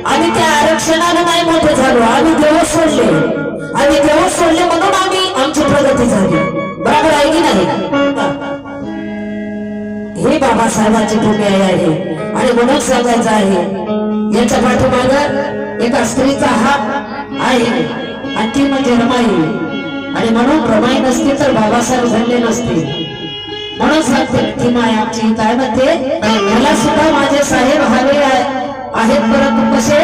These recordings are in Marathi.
आम्ही त्या आरक्षणाला नाही मोठे झालो, आम्ही देव सोडले, आम्ही देव सोडले म्हणून आम्ही आमची प्रगती झाली. बरोबर आहे की नाही? हे बाबासाहेबांची भूमी आहे आणि म्हणून सांगायचं आहे याच्या पाठीमाग एका स्त्रीचा हात आहे आणि ती म्हणजे रमाई. आणि म्हणून रमाई नसती तर बाबासाहेब झाले नसते. म्हणून सांगते ती माय आमची काय म्हणते, मला सुद्धा माझे साहेब हवे आहेत, परंतु कसे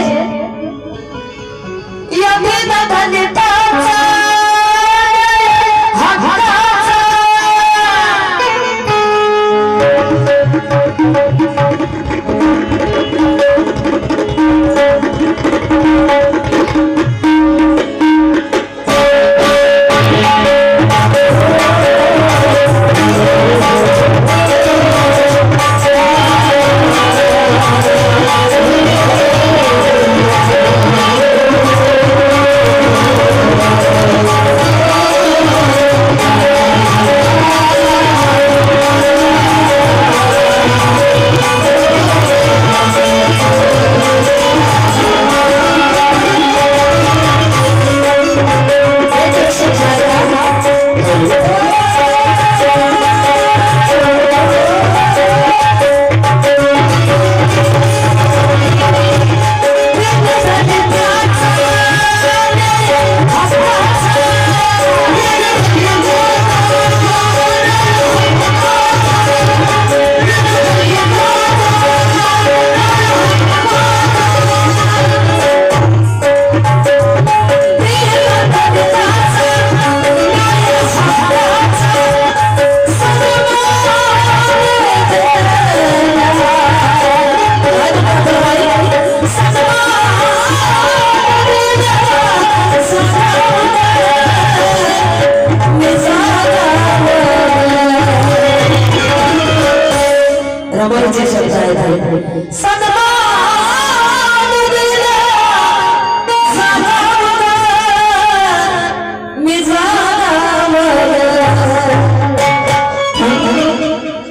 रमाईचे शब्द आहेत.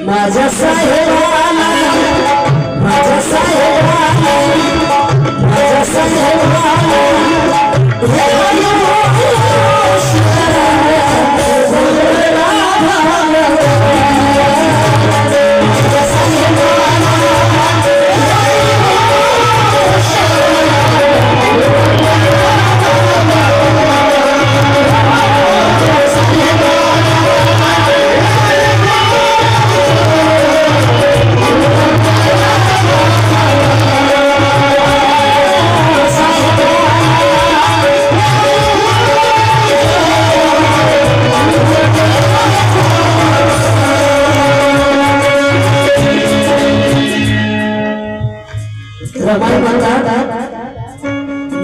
माझ्या साहेबाला, माझ्या साहेबाला, माझ्या साहेबाला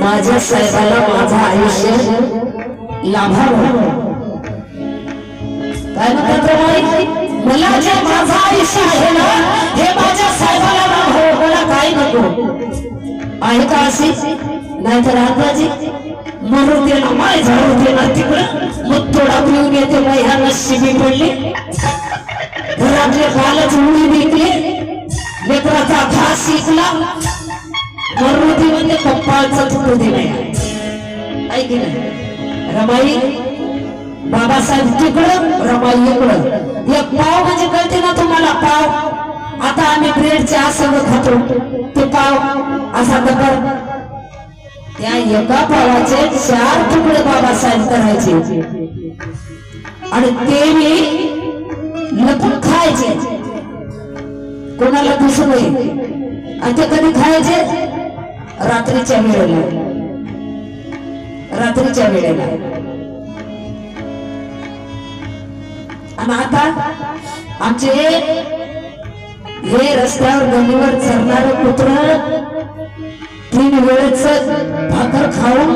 माझ्या साहेबाला माझं आयुष्य लाभावं. काय म्हणतात रमाई, मला जे माझं आयुष्य आहे ना हे माझ्या साहेबाला लाभावं, मला काय नको आहे का असे? नाहीतर आताजी म्हणून ते ना माय झाडू दे ना तिकडं मग थोडा पिऊन येते मग ह्या नशिबी पडले, घरातले बालच मुली विकले, लेकराचा घास शिकला, मरुदी म्हणजे कप्पाळचं तुकडू दिलंय. ऐकी ना रमाई, बाबासाहेब तिकडं, रमाई इकडं. एक पाव म्हणजे कळते ना तुम्हाला पाव? आता आम्ही ब्रेड चहा सगळं खातो, ते पाव असा दगड, त्या एका पावाचे 4 तुकडे बाबासाहेब करायचे आणि ते मी लपून खायचे, कोणाला दिसू नये. आणि ते कधी खायचे? रात्रीच्या वेळेला, रात्रीच्या वेळेला. आणि आता आमचे हे रस्त्यावर गलीवर चरणार कुत्र 3 वेळेच भाकर खाऊन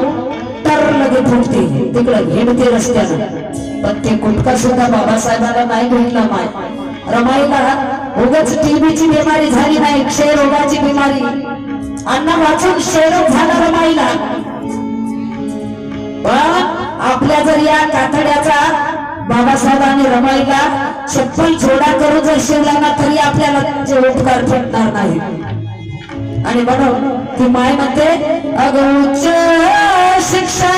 तर लगे फुटते तिकडं घेणते रस्त्यानं. पण ते गुटखा सुद्धा बाबासाहेबांना नाही भेटला. माय रमाईला उगाच टीबीची बिमारी झाली नाही, क्षयरोगाची बिमारी, अन्न वाचून क्षयरोग झाला रमाईला. पण आपल्या जर या कातड्याचा बाबासाहेबांनी रमाईला चप्पल छोडा करून जर शिवला ना तरी आपल्याला जे उपकार भेटणार नाही. आणि म्हणून ती माय म्हणते अगं उच्च शिक्षा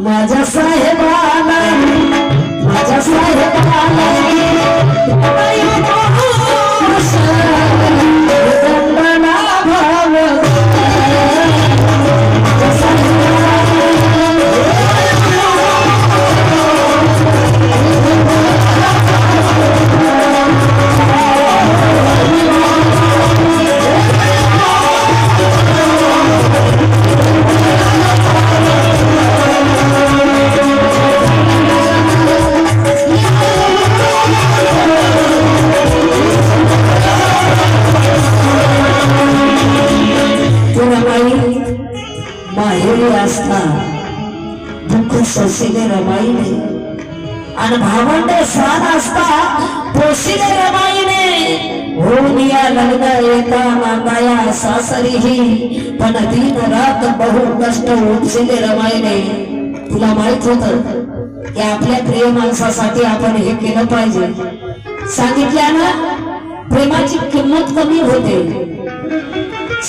माझ्या साहेबाला दुःख सोसिले रमाईने आणि भावंड साथ असता पोसिले रमाईने होऊन या लग्न येता माताया सासरीही पण दिन रात बहु कष्ट उपसिले रमाईने. तुला माहित होत की आपल्या प्रिय माणसासाठी आपण हे केलं पाहिजे. सांगितल्यानं प्रेमाची किंमत कमी होते,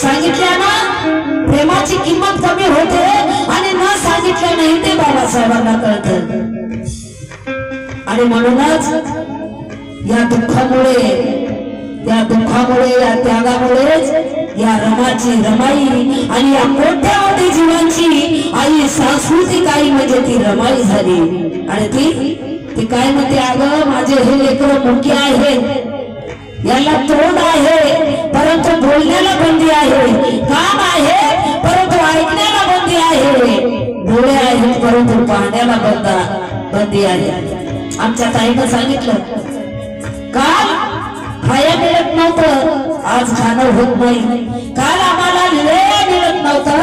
सांगितल्यानं प्रेमाची किंमत कमी होते आणि न सांगितलं नाही ते बाबासाहेबांना कळतं. आणि म्हणूनच या दुःखामुळे या त्यागामुळेच या रमाई आणि या कोट्यावधी जीवांची आई सांस्कृतिक आई म्हणजे ती रमाई झाली. आणि ती काय म्हणते, अगं माझे हे लेकरं मुकी आहेत, याला तोंड आहे परंतु बोलण्याला बंदी आहे, कान आहे परंतु ऐकण्याला बंदी आहे, डोळे आहेत परंतु पाहण्याला बंदी आहे. आमच्या ताईनं सांगितलं, काल खाया मिळत नव्हतं आज खाणं होत नाही, काल आम्हाला लेणं मिळत नव्हतं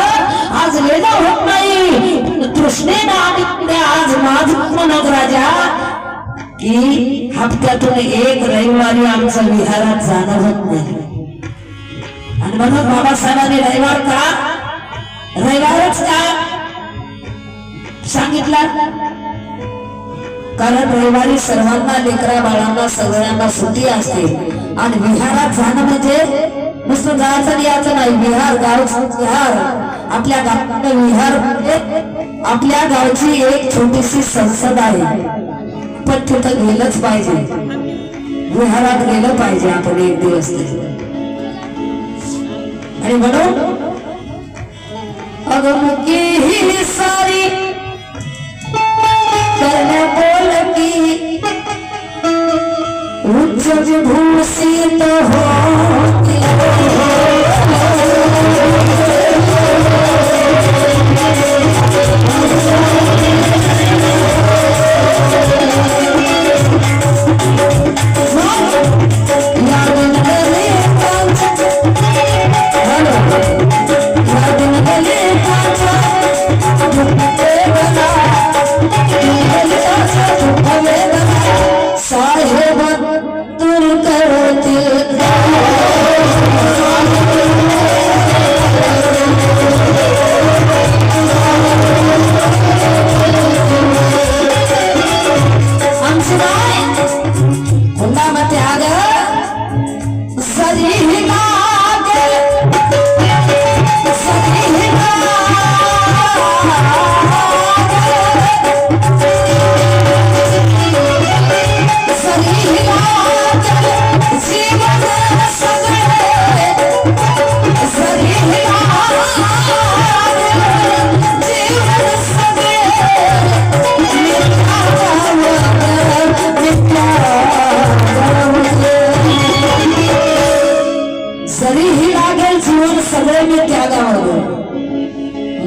आज लेणं होत नाही, तृष्णेनं आम्ही आज माझ म्हणत राजा की हप्त्यातून एक रविवारी आमचं विहारात जाणं होत नाही. आणि म्हणून बाबासाहेबांनी रविवारच का सांगितला, कारण रविवारी सर्वांना लेकरा बाळांना सगळ्यांना सुट्टी असते आणि विहारात जाणं म्हणजे नुसतं जायचं यायचं नाही. विहार आपल्या गावात विहार आपल्या गावची एक छोटीशी संसद आहे, पण तिथं गेलंच पाहिजे, विहारात गेलं पाहिजे आपण एक दिवस. आणि म्हणून अगमुखी ही सारी करण्या बोल की उच्च विभूषित होती.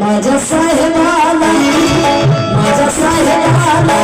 माझ्या साहेबाला माझ्या साहेबाला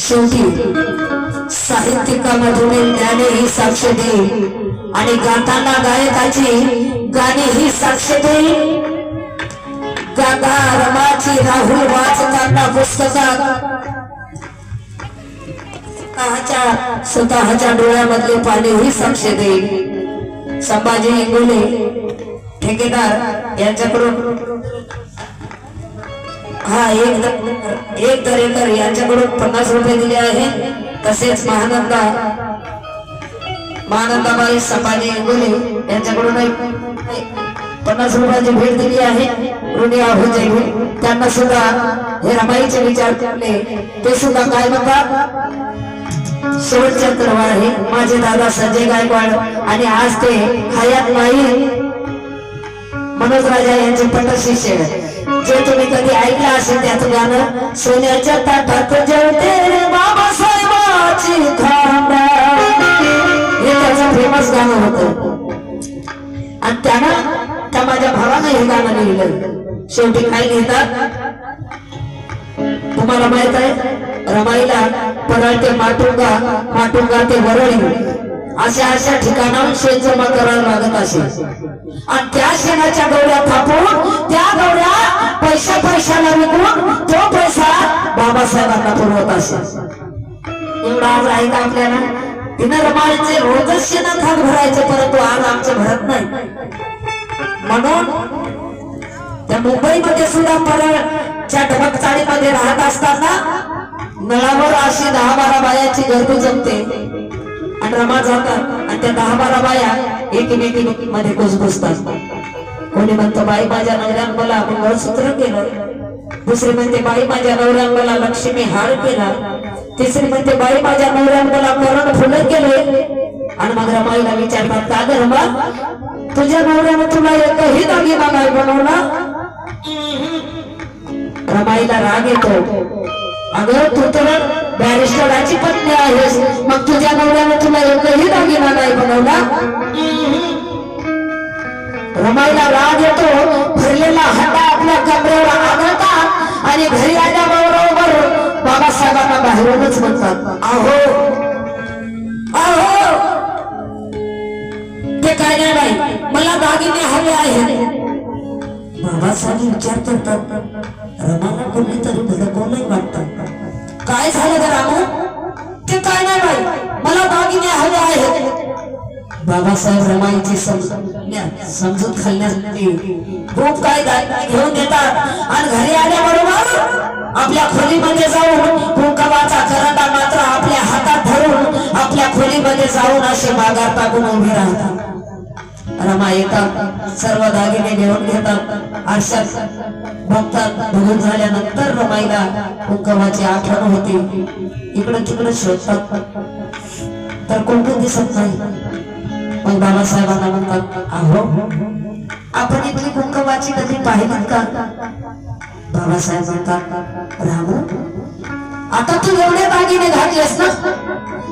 शेवटी साहित्यिकामधून ज्ञाने ही साक्ष दे आणि गाताना गायकाची गाणी ही साक्ष दे. गाता रमाची राहुल वाचताना पुस्तकात स्वतःच्या डोळ्यामधले पाणी ही साक्ष दे. संभाजी इंगोले ठेकेदार यांच्याकडून हा एक दरेकर यांच्याकडून 50 रुपये दिले आहेत. तसेच महानंदाबाई संभाजी इंगोले यांच्याकडून 50 रुपयाची भेट दिली आहे. ऋणी आहोत त्यांना सुद्धा हे रमाईचे विचार केले ते सुद्धा काय म्हणतात. शेवटच्या तरवा आहे माझे दादा संजय गायकवाड आणि आज ते हयात माई मनोज राजा यांचे पटशिष्य जे तुम्ही कधी ऐकलं असेल त्याचं गाणं सोन्याच्या ताटात जेवते रे बाबासाहेबाची खांबा हे त्याचं फेमस गाणं होतं. आणि त्यानं त्या माझ्या भावानं हे गाणं लिहिलं. शेवटी काय लिहितात तुम्हाला माहित आहे. रमाईला परळ ते माटुंगा ते वरळी अशा ठिकाणाहून शेत जमा करायला लागत असेल. आणि त्या शेणाच्या गवड्या थापून त्या गवड्या पैशाला विकून तो पैसा बाबासाहेबांना पुरवत असेल. एवढा आज आहे का आपल्याला. तिनं रमाईचे रोजच शेणात हात भरायचे परंतु आज आमचे भरत नाही. म्हणून त्या मुंबईमध्ये सुद्धा परळच्या ढबक चाळीमध्ये राहत असताना नळावर अशी 10-12 बायाची गर्दी जमते आणि रमा जातात आणि त्या 10-12 बाया एकीमेकीमध्ये घुसघुसतात. कोणी म्हणतं बाई माझ्या नवऱ्यानं मला मंगळसूत्र केलं. दुसरी म्हणते बाई माझ्या नवऱ्यानं मला लक्ष्मी हार केला. तिसरी म्हणते बाई माझ्या नवऱ्यानं मला करण फुलं केले. आणि मग रमाईला विचारतात का ग रमा तुझ्या नवऱ्यानं तुला एकही दागिना नाही बनवला. रमाईला राग येतो. अगं तू तर बॅरिस्टराची पत्नी आहेस मग तुझ्या नवऱ्याने तुला एकही दागिना नाही बनवला. रमाईला राग येतो. भरलेला हंडा आपल्या कमरेवर आदळतात आणि घरी आल्याबरोबर बाबासाहेबांना बाहेरूनच म्हणतात अहो अहो ते काय नाही बाई मला दागिने हवे आहेत. बाबासाहेब विचार करतात रमाला कोणीतरी भडकवलंय वाटतं. काय झालं ग रामू? ते काय नाही बाई, मला दागिने हवे आहेत. बाबासाहेब रमाईची समजूत घालण्यासाठी खूप काय दागिने घेऊन देतात आणि घरी आल्याबरोबर आपल्या खोलीमध्ये जाऊन कुंकवाचा करंडा मात्र आपल्या हातात धरून आपल्या खोलीमध्ये जाऊन असे मागार टाकून उभे राहतात. रमा येतात, सर्व दागिने घेऊन घेतात, आरशात बघतात. बघून झाल्यानंतर रमाईला कुंकवाची आठवण होते. इकडं तिकडं शोधतात तर कुंकू दिसत नाही. मग बाबासाहेबांना म्हणतात, अहो आपण इथली कुंकवाची कधी पाहिली का? बाबासाहेब म्हणतात, रामू आता तू एवढे दागिने घातलेस ना,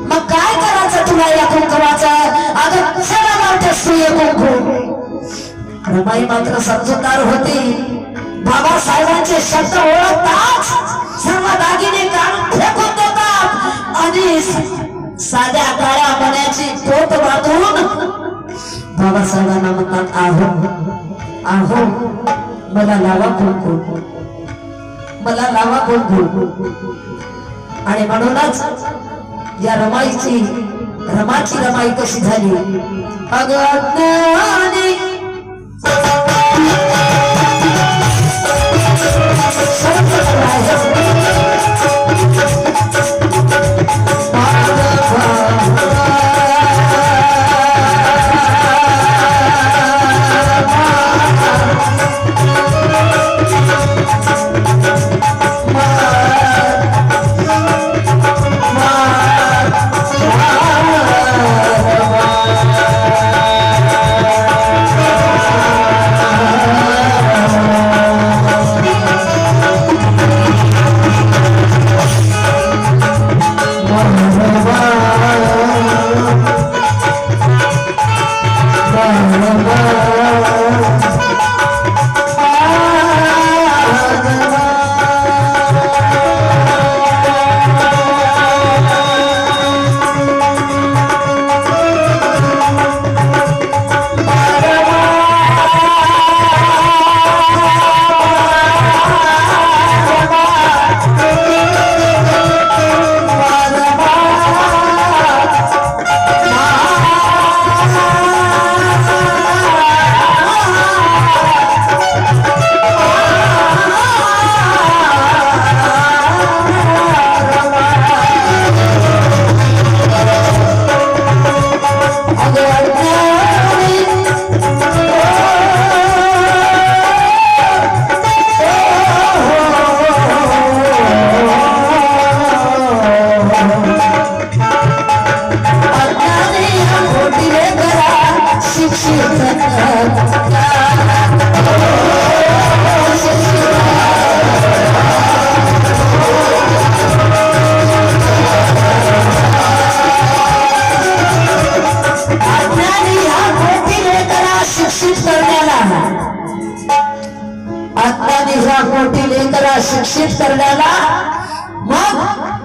मग काय करायचं तुला या कुंकवाचा? अगं कशाला लावतेस तू हे कुंकू? रमाई मात्र समजूतदार होती. बाबासाहेबांचे शब्द ओळखताच सर्व दागिने काढून फेकून देतात आणि साध्या काळ्या मण्याची पोत बांधून बाबासाहेबांना म्हणतात, आहो आहो मला लावा कुंकू, मला लावा कुंकू. आणि म्हणूनच या रमाईची रमाई कशी झाली? अगं शिक्षित करण्याला मग